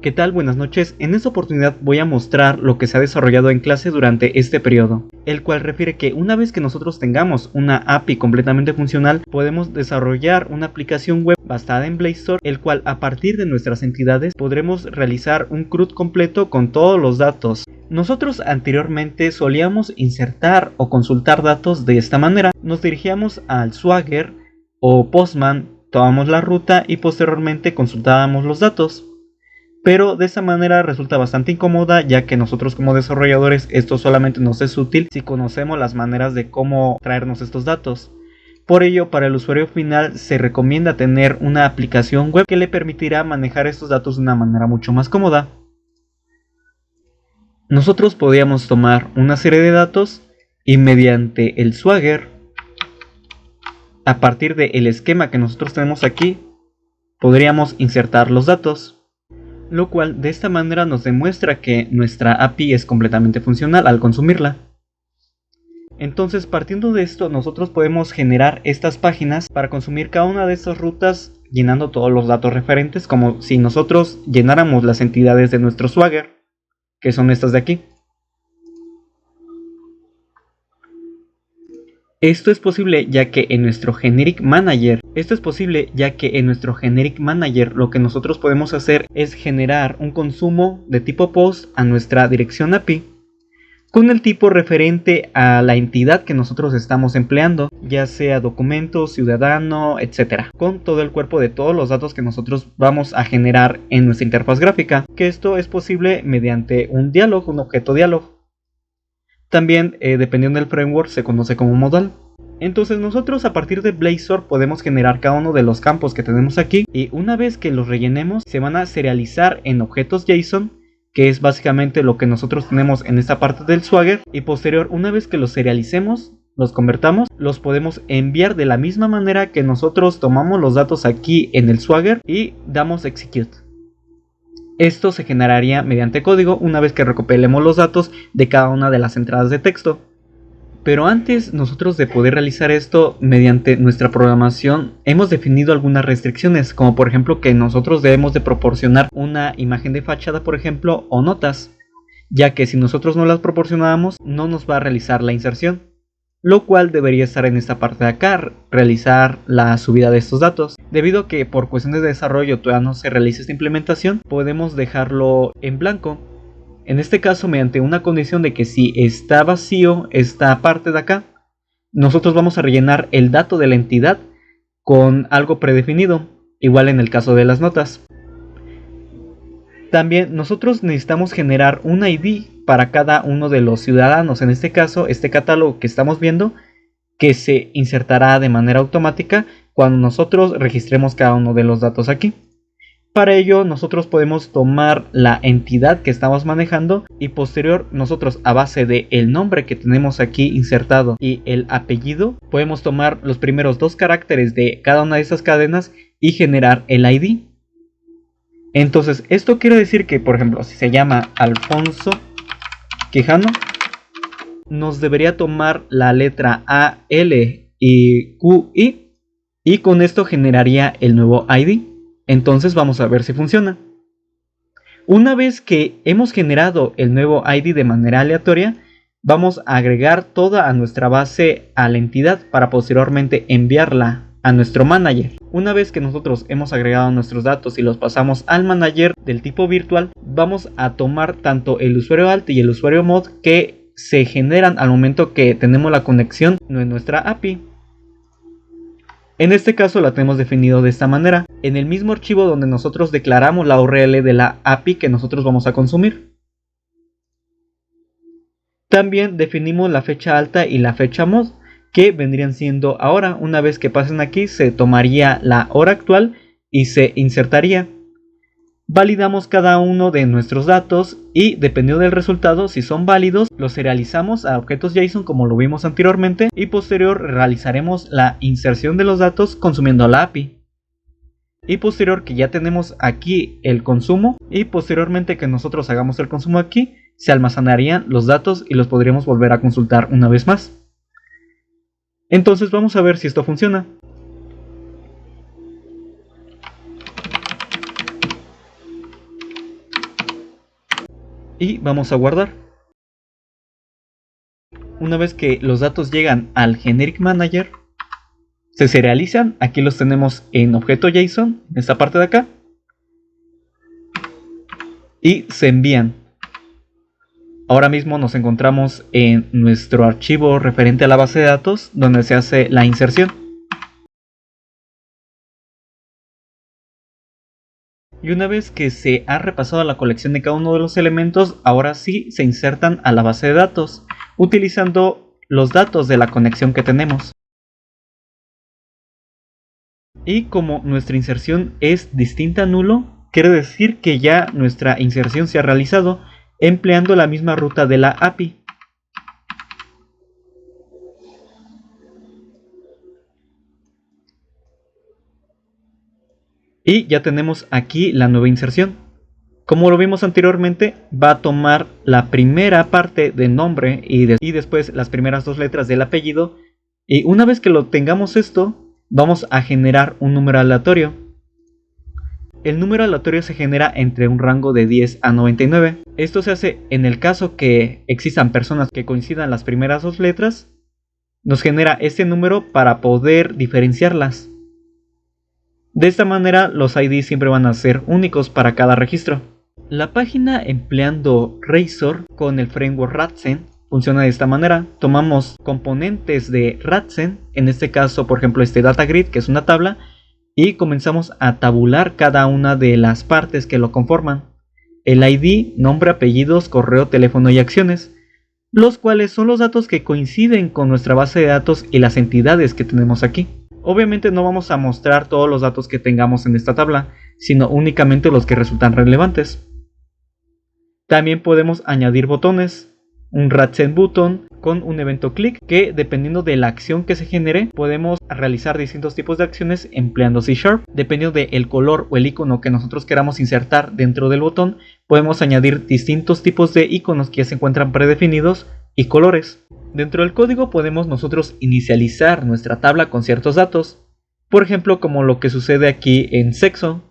¿Qué tal? Buenas noches. En esta oportunidad voy a mostrar lo que se ha desarrollado en clase durante este periodo, el cual refiere que una vez que nosotros tengamos una API completamente funcional, podemos desarrollar una aplicación web basada en Blade Store, el cual a partir de nuestras entidades podremos realizar un CRUD completo con todos los datos. Nosotros anteriormente solíamos insertar o consultar datos de esta manera. Nos dirigíamos al Swagger o Postman, tomábamos la ruta y posteriormente consultábamos los datos. Pero de esa manera resulta bastante incómoda, ya que nosotros como desarrolladores esto solamente nos es útil si conocemos las maneras de cómo traernos estos datos. Por ello, para el usuario final se recomienda tener una aplicación web que le permitirá manejar estos datos de una manera mucho más cómoda. Nosotros podríamos tomar una serie de datos y mediante el Swagger, a partir del esquema que nosotros tenemos aquí, podríamos insertar los datos, lo cual de esta manera nos demuestra que nuestra API es completamente funcional al consumirla. Entonces, partiendo de esto, nosotros podemos generar estas páginas para consumir cada una de estas rutas llenando todos los datos referentes, como si nosotros llenáramos las entidades de nuestro Swagger, que son estas de aquí. Esto es posible ya que en nuestro Generic Manager, lo que nosotros podemos hacer es generar un consumo de tipo POST a nuestra dirección API con el tipo referente a la entidad que nosotros estamos empleando, ya sea documento, ciudadano, etc. Con todo el cuerpo de todos los datos que nosotros vamos a generar en nuestra interfaz gráfica, que esto es posible mediante un diálogo, un objeto diálogo. También, dependiendo del framework, se conoce como modal. Entonces nosotros a partir de Blade Store podemos generar cada uno de los campos que tenemos aquí, y una vez que los rellenemos se van a serializar en objetos JSON, que es básicamente lo que nosotros tenemos en esta parte del Swagger, y posterior, una vez que los serialicemos, los convertamos, los podemos enviar de la misma manera que nosotros tomamos los datos aquí en el Swagger y damos execute. Esto se generaría mediante código una vez que recopilemos los datos de cada una de las entradas de texto. Pero antes nosotros de poder realizar esto mediante nuestra programación hemos definido algunas restricciones, como por ejemplo que nosotros debemos de proporcionar una imagen de fachada, por ejemplo, o notas, ya que si nosotros no las proporcionamos no nos va a realizar la inserción, lo cual debería estar en esta parte de acá, realizar la subida de estos datos. Debido a que por cuestiones de desarrollo todavía no se realiza esta implementación, podemos dejarlo en blanco. En este caso, mediante una condición de que si está vacío esta parte de acá, nosotros vamos a rellenar el dato de la entidad con algo predefinido, igual en el caso de las notas. También nosotros necesitamos generar un ID para cada uno de los ciudadanos, en este caso este catálogo que estamos viendo, que se insertará de manera automática cuando nosotros registremos cada uno de los datos aquí. Para ello nosotros podemos tomar la entidad que estamos manejando y posterior nosotros, a base de el nombre que tenemos aquí insertado y el apellido, podemos tomar los primeros dos caracteres de cada una de estas cadenas y generar el ID. Entonces esto quiere decir que, por ejemplo, si se llama Alfonso Quijano, nos debería tomar la letra A, L y Q, I, y con esto generaría el nuevo ID. Entonces vamos a ver si funciona. Una vez que hemos generado el nuevo ID de manera aleatoria, vamos a agregar toda a nuestra base a la entidad para posteriormente enviarla a nuestro manager. Una vez que nosotros hemos agregado nuestros datos y los pasamos al manager del tipo virtual, vamos a tomar tanto el usuario alt y el usuario mod que se generan al momento que tenemos la conexión en nuestra API. En este caso la tenemos definido de esta manera, en el mismo archivo donde nosotros declaramos la URL de la API que nosotros vamos a consumir. También definimos la fecha alta y la fecha mod, que vendrían siendo ahora. Una vez que pasen aquí se tomaría la hora actual y se insertaría. Validamos cada uno de nuestros datos y dependiendo del resultado, si son válidos, los serializamos a objetos JSON como lo vimos anteriormente y posterior realizaremos la inserción de los datos consumiendo la API. Y posterior que ya tenemos aquí el consumo y posteriormente que nosotros hagamos el consumo aquí, se almacenarían los datos y los podríamos volver a consultar una vez más. Entonces vamos a ver si esto funciona. y vamos a guardar. Una vez que los datos llegan al Generic Manager, se serializan. Aquí los tenemos en objeto JSON, en esta parte de acá, y se envían. Ahora mismo nos encontramos en nuestro archivo referente a la base de datos, donde se hace la inserción. Y una vez que se ha repasado la colección de cada uno de los elementos, ahora sí se insertan a la base de datos, utilizando los datos de la conexión que tenemos. Y como nuestra inserción es distinta a nulo, quiere decir que ya nuestra inserción se ha realizado empleando la misma ruta de la API. Y ya tenemos aquí la nueva inserción. Como lo vimos anteriormente, va a tomar la primera parte del nombre y después las primeras dos letras del apellido. Y una vez que lo tengamos esto, vamos a generar un número aleatorio. El número aleatorio se genera entre un rango de 10 a 99. Esto se hace en el caso que existan personas que coincidan las primeras dos letras. Nos genera este número para poder diferenciarlas. De esta manera los IDs siempre van a ser únicos para cada registro. La página empleando Razor con el framework Radzen funciona de esta manera. Tomamos componentes de Radzen, en este caso por ejemplo este data grid, que es una tabla, y comenzamos a tabular cada una de las partes que lo conforman. El ID, nombre, apellidos, correo, teléfono y acciones, los cuales son los datos que coinciden con nuestra base de datos y las entidades que tenemos aquí. Obviamente no vamos a mostrar todos los datos que tengamos en esta tabla, sino únicamente los que resultan relevantes. También podemos añadir botones, un Radzen button con un evento click que, dependiendo de la acción que se genere, podemos realizar distintos tipos de acciones empleando C#. Dependiendo del color o el icono que nosotros queramos insertar dentro del botón, podemos añadir distintos tipos de iconos que ya se encuentran predefinidos y colores. Dentro del código podemos nosotros inicializar nuestra tabla con ciertos datos, por ejemplo como lo que sucede aquí en sexo,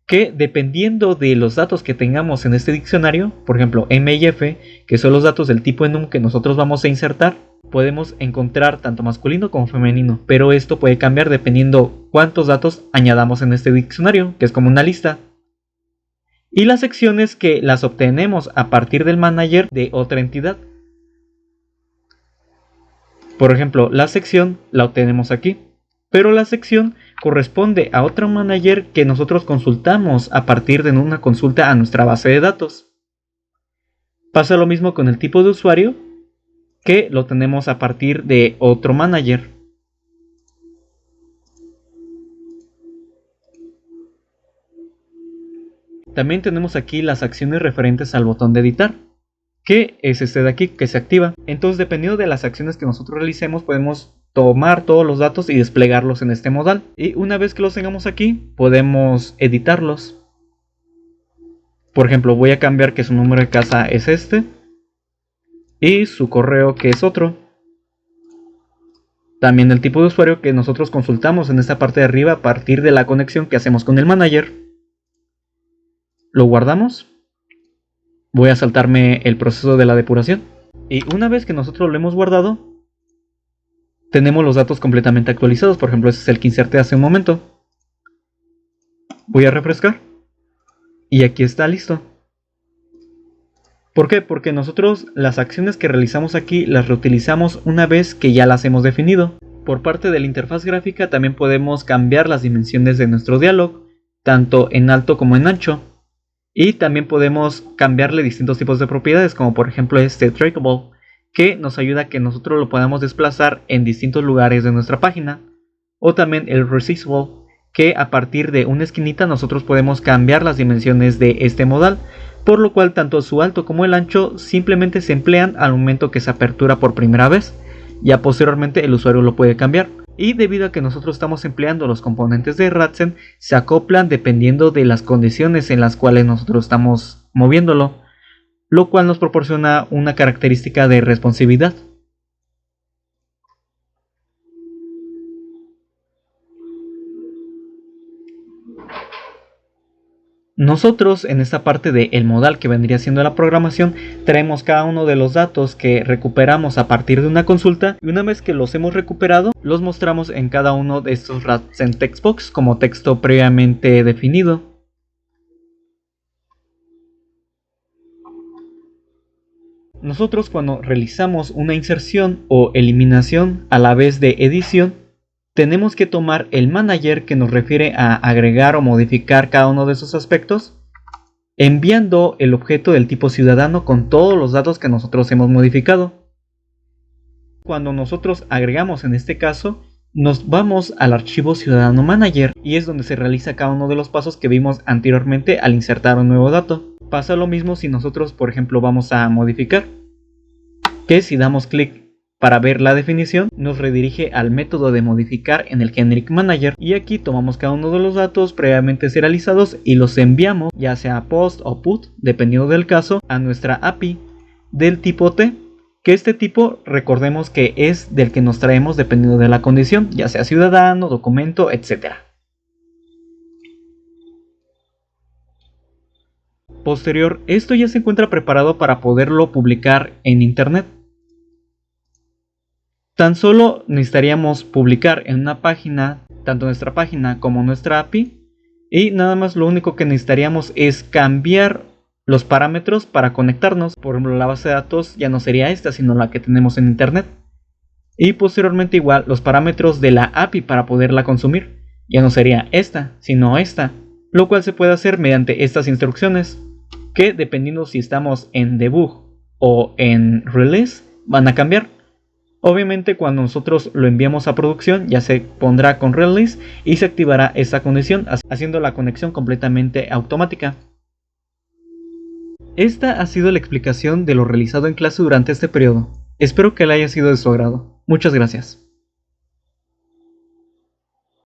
que dependiendo de los datos que tengamos en este diccionario, por ejemplo M y F, que son los datos del tipo enum que nosotros vamos a insertar, podemos encontrar tanto masculino como femenino, pero esto puede cambiar dependiendo cuántos datos añadamos en este diccionario, que es como una lista. Y las secciones que las obtenemos a partir del manager de otra entidad. Por ejemplo, la sección la obtenemos aquí, pero la sección corresponde a otro manager que nosotros consultamos a partir de una consulta a nuestra base de datos. Pasa lo mismo con el tipo de usuario, que lo tenemos a partir de otro manager. También tenemos aquí las acciones referentes al botón de editar, que es este de aquí, que se activa. Entonces, dependiendo de las acciones que nosotros realicemos, podemos tomar todos los datos y desplegarlos en este modal. Y una vez que los tengamos aquí, podemos editarlos. Por ejemplo, voy a cambiar que su número de casa es este y su correo que es otro. También el tipo de usuario que nosotros consultamos en esta parte de arriba a partir de la conexión que hacemos con el manager. Lo guardamos. Voy a saltarme el proceso de la depuración. Y una vez que nosotros lo hemos guardado, tenemos los datos completamente actualizados. Por ejemplo, ese es el que inserté hace un momento. Voy a refrescar. Y aquí está listo. ¿Por qué? Porque nosotros las acciones que realizamos aquí las reutilizamos una vez que ya las hemos definido. Por parte de la interfaz gráfica también podemos cambiar las dimensiones de nuestro diálogo, tanto en alto como en ancho. Y también podemos cambiarle distintos tipos de propiedades, como por ejemplo este trackable, que nos ayuda a que nosotros lo podamos desplazar en distintos lugares de nuestra página. O también el resizable, que a partir de una esquinita nosotros podemos cambiar las dimensiones de este modal, por lo cual tanto su alto como el ancho simplemente se emplean al momento que se apertura por primera vez. Ya posteriormente el usuario lo puede cambiar. Y debido a que nosotros estamos empleando los componentes de Radzen, se acoplan dependiendo de las condiciones en las cuales nosotros estamos moviéndolo, lo cual nos proporciona una característica de responsividad. Nosotros en esta parte del modal que vendría siendo la programación, traemos cada uno de los datos que recuperamos a partir de una consulta, y una vez que los hemos recuperado, los mostramos en cada uno de estos wraps en textbox como texto previamente definido. Nosotros cuando realizamos una inserción o eliminación a la vez de edición, tenemos que tomar el manager que nos refiere a agregar o modificar cada uno de esos aspectos, enviando el objeto del tipo ciudadano con todos los datos que nosotros hemos modificado. Cuando nosotros agregamos en este caso, nos vamos al archivo ciudadano manager y es donde se realiza cada uno de los pasos que vimos anteriormente al insertar un nuevo dato. Pasa lo mismo si nosotros, por ejemplo, vamos a modificar, que si damos clic para ver la definición, nos redirige al método de modificar en el Generic Manager, y aquí tomamos cada uno de los datos previamente serializados y los enviamos, ya sea post o put, dependiendo del caso, a nuestra API del tipo T, que este tipo recordemos que es del que nos traemos dependiendo de la condición, ya sea ciudadano, documento, etc. Posterior, esto ya se encuentra preparado para poderlo publicar en internet. Tan solo necesitaríamos publicar en una página, tanto nuestra página como nuestra API, y nada más lo único que necesitaríamos es cambiar los parámetros para conectarnos. Por ejemplo, la base de datos ya no sería esta, sino la que tenemos en internet. Y posteriormente igual los parámetros de la API para poderla consumir ya no sería esta, sino esta, lo cual se puede hacer mediante estas instrucciones, que dependiendo si estamos en debug o en release, van a cambiar. Obviamente cuando nosotros lo enviamos a producción ya se pondrá con release y se activará esta condición, haciendo la conexión completamente automática. Esta ha sido la explicación de lo realizado en clase durante este periodo. Espero que le haya sido de su agrado. Muchas gracias.